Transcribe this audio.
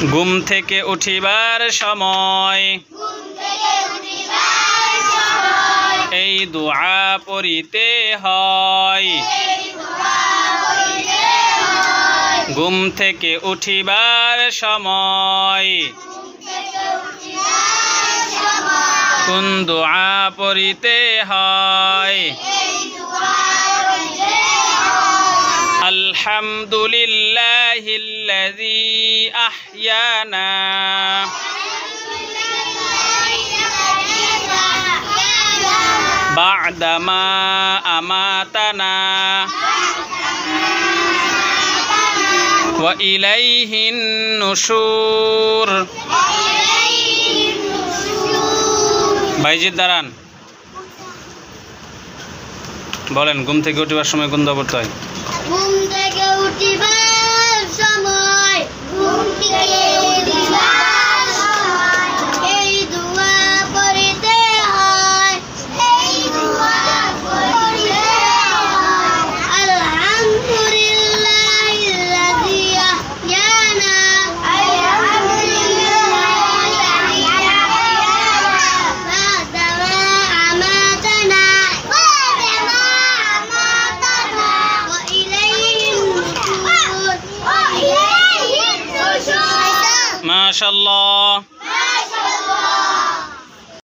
ঘুম থেকে উঠিবার সময় এই দোয়া পড়িতে হয়। ঘুম থেকে উঠিবার সময় কোন দোয়া পড়িতে হয়? আলহামদুলিল্লাহিল্লাযী আহইয়ানা বা'দামা আমাতানা ওয়া ইলাইহিন নুশুর। ভাইজিৎ দাঁড়ান, বলেন ঘুম থেকে উঠিবার সময় কোন দোয়া পড়তে হয়? ঘুম থেকে উঠিবার সময় এই দোয়া পড়িতে হয়। আলহামদুলিল্লাহিল্লাযী আহইয়ানা বা'দামা আমাতানা ওয়া ইলাইহিন নুশুর। মাশাআল্লাহ।